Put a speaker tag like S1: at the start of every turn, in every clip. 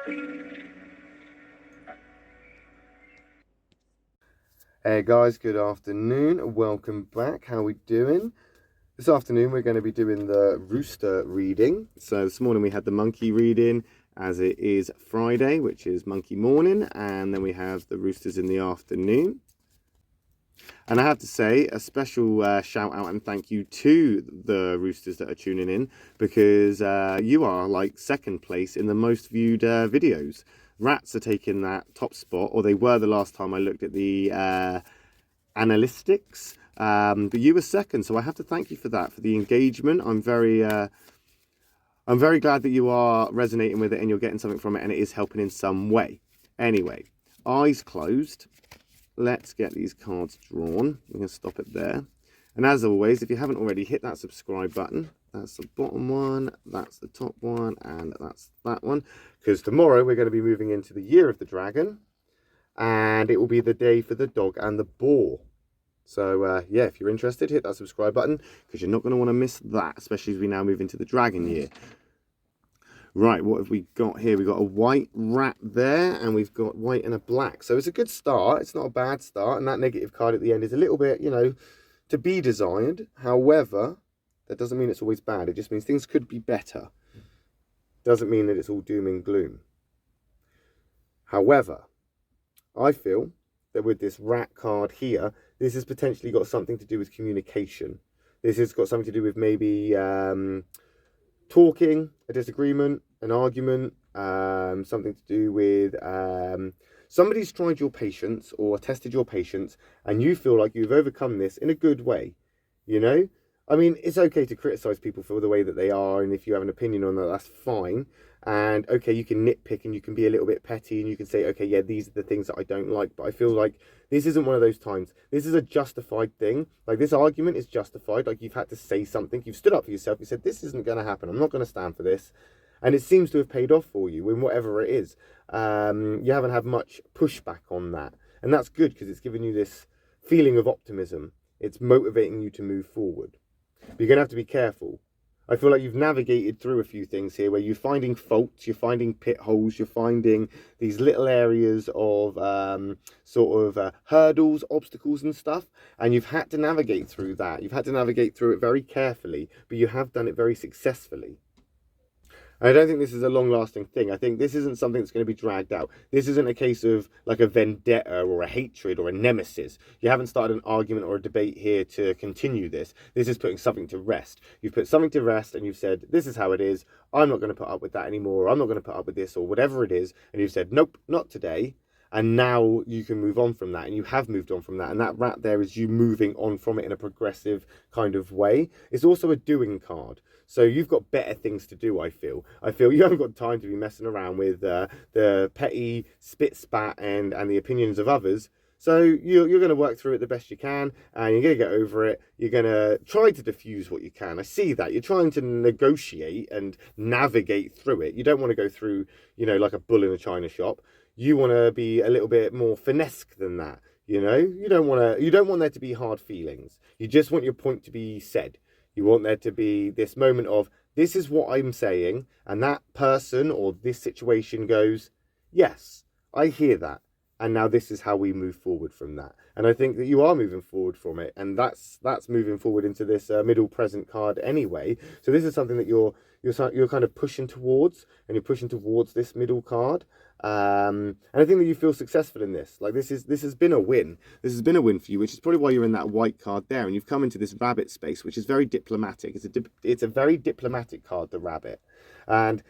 S1: Hey guys, good afternoon. Welcome back. How are we doing? This afternoon we're going to be doing the rooster reading. So this morning we had the monkey reading, as it is Friday, which is monkey morning, and then we have the roosters in the afternoon. And I have to say a special shout out and thank you to the roosters that are tuning in, because you are like second place in the most viewed videos. Rats are taking that top spot, or they were the last time I looked at the analytics, but you were second, so I have to thank you for that, for the engagement. I'm very glad that you are resonating with it and you're getting something from it, and it is helping in some way. Anyway, eyes closed. Let's get these cards drawn. We're going to stop it there. And as always, if you haven't already, hit that subscribe button. That's the bottom one, that's the top one, and that's that one. Because tomorrow we're going to be moving into the year of the dragon. And it will be the day for the dog and the boar. So, yeah, if you're interested, hit that subscribe button. Because you're not going to want to miss that, especially as we now move into the dragon year. Right, what have we got here? We've got a white rat there, and we've got white and a black. So it's a good start. It's not a bad start. And that negative card at the end is a little bit, you know, to be desired. However, that doesn't mean it's always bad. It just means things could be better. Doesn't mean that it's all doom and gloom. However, I feel that with this rat card here, this has potentially got something to do with communication. This has got something to do with maybe talking, a disagreement, an argument, something to do with somebody's tried your patience or tested your patience, and you feel like you've overcome this in a good way, you know? I mean, it's okay to criticize people for the way that they are, and if you have an opinion on that, that's fine. And okay, you can nitpick and you can be a little bit petty and you can say, okay, yeah, these are the things that I don't like. But I feel like this isn't one of those times. This is a justified thing. Like, this argument is justified. Like, you've had to say something. You've stood up for yourself. You said, this isn't going to happen. I'm not going to stand for this. And it seems to have paid off for you in whatever it is. You haven't had much pushback on that. And that's good, because it's given you this feeling of optimism. It's motivating you to move forward. But you're going to have to be careful. I feel like you've navigated through a few things here where you're finding faults, you're finding pit holes, you're finding these little areas of hurdles, obstacles and stuff. And you've had to navigate through that. You've had to navigate through it very carefully, but you have done it very successfully. I don't think this is a long-lasting thing. I think this isn't something that's going to be dragged out. This isn't a case of like a vendetta or a hatred or a nemesis. You haven't started an argument or a debate here to continue this. This is putting something to rest. You've put something to rest and you've said, this is how it is. I'm not going to put up with that anymore. I'm not going to put up with this or whatever it is. And you've said, nope, not today. And now you can move on from that, and you have moved on from that. And that rat there is you moving on from it in a progressive kind of way. It's also a doing card. So you've got better things to do, I feel. I feel you haven't got time to be messing around with the petty spit spat and the opinions of others. So you're going to work through it the best you can, and you're going to get over it. You're going to try to diffuse what you can. I see that. You're trying to negotiate and navigate through it. You don't want to go through, you know, like a bull in a china shop. You want to be a little bit more finesse than that, you know? You don't want there to be hard feelings. You just want your point to be said. You want there to be this moment of, this is what I'm saying, and that person or this situation goes, yes, I hear that. And now this is how we move forward from that. And I think that you are moving forward from it. And that's moving forward into this middle present card anyway. So this is something that you're kind of pushing towards, and you're pushing towards this middle card. And I think that you feel successful in this. Like, this has been a win. This has been a win for you, which is probably why you're in that white card there. And you've come into this rabbit space, which is very diplomatic. It's a very diplomatic card, the rabbit. And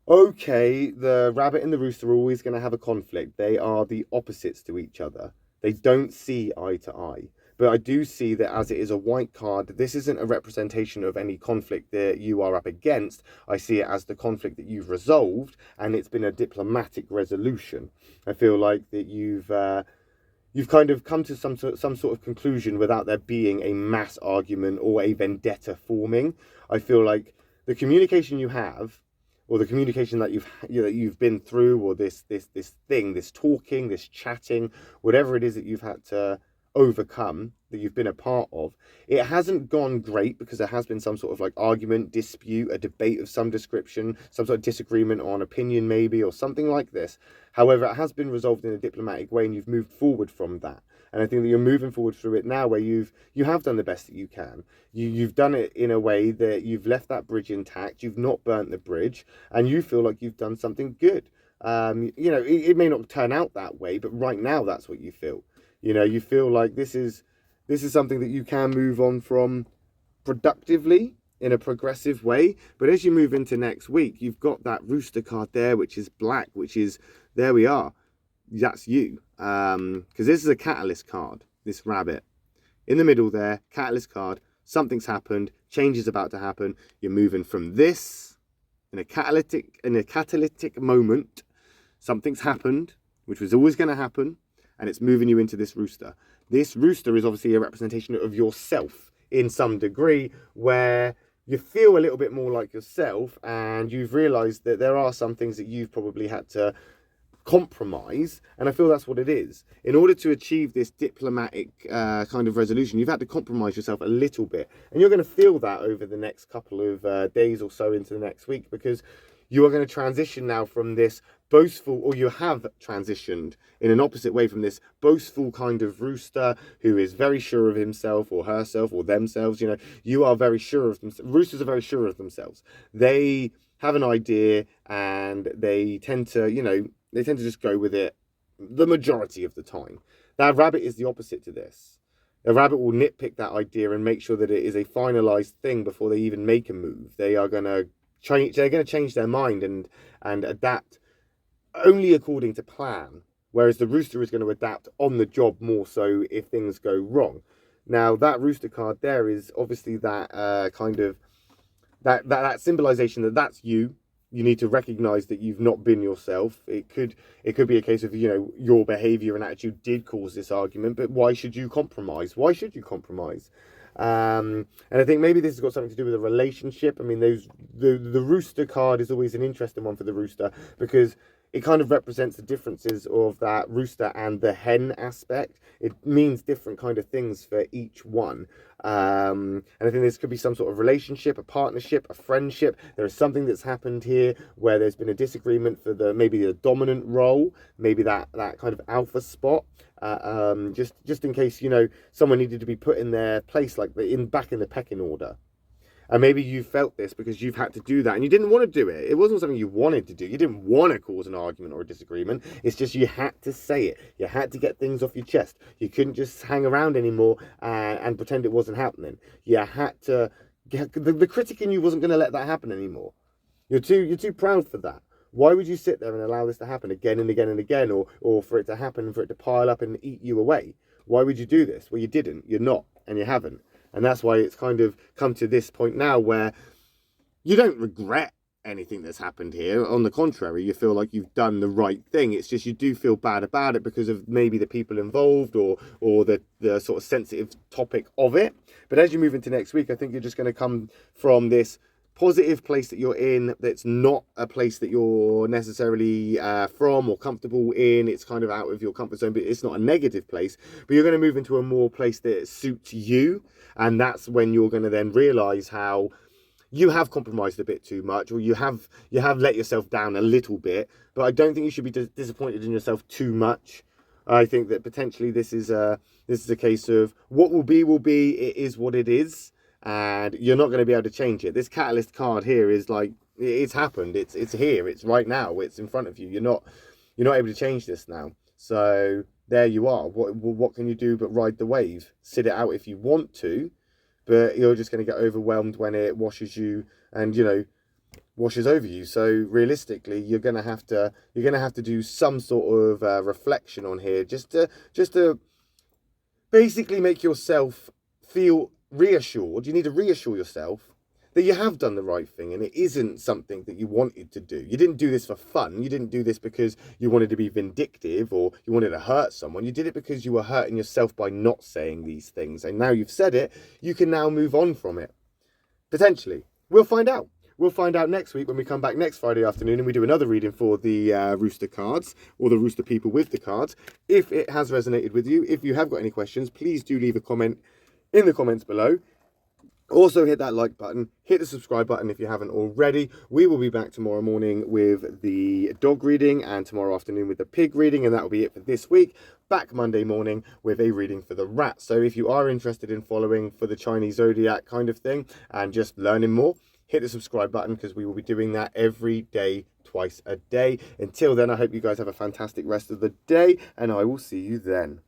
S1: okay, the rabbit and the rooster are always going to have a conflict. They are the opposites to each other. They don't see eye to eye. But I do see that as it is a white card, this isn't a representation of any conflict that you are up against. I see it as the conflict that you've resolved, and it's been a diplomatic resolution. I feel like that you've kind of come to some sort of conclusion without there being a mass argument or a vendetta forming. I feel like the communication you have, or the communication that you've been through, or this talking, this chatting, whatever it is that you've had to overcome, that you've been a part of. It hasn't gone great because there has been some sort of like argument, dispute, a debate of some description, some sort of disagreement on opinion maybe, or something like this. However, it has been resolved in a diplomatic way and you've moved forward from that. And I think that you're moving forward through it now where you have done the best that you can. You've done it in a way that you've left that bridge intact, you've not burnt the bridge, and you feel like you've done something good. It may not turn out that way, but right now that's what you feel. You feel like this is something that you can move on from productively in a progressive way. But as you move into next week, you've got that rooster card there, which is black, which is, there we are. That's you. Because this is a catalyst card, this rabbit. In the middle there, catalyst card, something's happened, change is about to happen. You're moving from this in a catalytic moment. Something's happened, which was always going to happen, and it's moving you into this rooster. This rooster is obviously a representation of yourself in some degree, where you feel a little bit more like yourself, and you've realized that there are some things that you've probably had to compromise, and I feel that's what it is. In order to achieve this diplomatic kind of resolution, you've had to compromise yourself a little bit, and you're going to feel that over the next couple of days or so into the next week, because you are going to transition now from this boastful, or you have transitioned in an opposite way from this boastful kind of rooster who is very sure of himself or herself or themselves. You are very sure of themselves. Roosters are very sure of themselves. They have an idea and they tend to just go with it the majority of the time. That rabbit is the opposite to this. A rabbit will nitpick that idea and make sure that it is a finalized thing before they even make a move. They are going to change their mind and adapt only according to plan, whereas the rooster is going to adapt on the job more so if things go wrong. Now, that rooster card there is obviously that kind of that symbolization that that's you. You need to recognize that you've not been yourself. It could be a case of, your behavior and attitude did cause this argument, but why should you compromise? Why should you compromise? And I think maybe this has got something to do with a relationship. I mean, the rooster card is always an interesting one for the rooster, because it kind of represents the differences of that rooster and the hen aspect. It means different kind of things for each one. And I think this could be some sort of relationship, a partnership, a friendship. There is something that's happened here where there's been a disagreement for maybe the dominant role, maybe that kind of alpha spot. Just in case, someone needed to be put in their place, like back in the pecking order. And maybe you felt this because you've had to do that and you didn't want to do it. It wasn't something you wanted to do. You didn't want to cause an argument or a disagreement. It's just you had to say it. You had to get things off your chest. You couldn't just hang around anymore and pretend it wasn't happening. You had to... The critic in you wasn't going to let that happen anymore. You're too proud for that. Why would you sit there and allow this to happen again and again and again, or for it to happen and for it to pile up and eat you away? Why would you do this? Well, you didn't. You're not. And you haven't. And that's why it's kind of come to this point now where you don't regret anything that's happened here. On the contrary, you feel like you've done the right thing. It's just you do feel bad about it because of maybe the people involved or the sort of sensitive topic of it. But as you move into next week, I think you're just going to come from this positive place that you're in, that's not a place that you're necessarily from or comfortable in. It's kind of out of your comfort zone, but it's not a negative place. But you're going to move into a more place that suits you, and that's when you're going to then realize how you have compromised a bit too much, or you have let yourself down a little bit. But I don't think you should be disappointed in yourself too much. I think that potentially this is a case of what will be. It is what it is. And you're not going to be able to change it. This catalyst card here is like, it's happened. It's here. It's right now. It's in front of you. You're not able to change this now. So there you are. What can you do but ride the wave? Sit it out if you want to, but you're just going to get overwhelmed when it washes you and washes over you. So realistically, you're going to have to do some sort of reflection on here, just to basically make yourself feel reassured. You need to reassure yourself that you have done the right thing and it isn't something that you wanted to do. You didn't do this for fun. You didn't do this because you wanted to be vindictive or you wanted to hurt someone. You did it because you were hurting yourself by not saying these things. And now you've said it, you can now move on from it. Potentially. We'll find out. we'll find out next week when we come back next Friday afternoon and we do another reading for the Rooster cards, or the Rooster people with the cards. If it has resonated with you, if you have got any questions, please do leave a comment in the comments below. Also hit that like button, hit the subscribe button if you haven't already. We will be back tomorrow morning with the dog reading and tomorrow afternoon with the pig reading, and that will be it for this week. Back Monday morning with a reading for the rat. So if you are interested in following for the Chinese Zodiac kind of thing and just learning more, hit the subscribe button, because we will be doing that every day, twice a day. Until then, I hope you guys have a fantastic rest of the day, and I will see you then.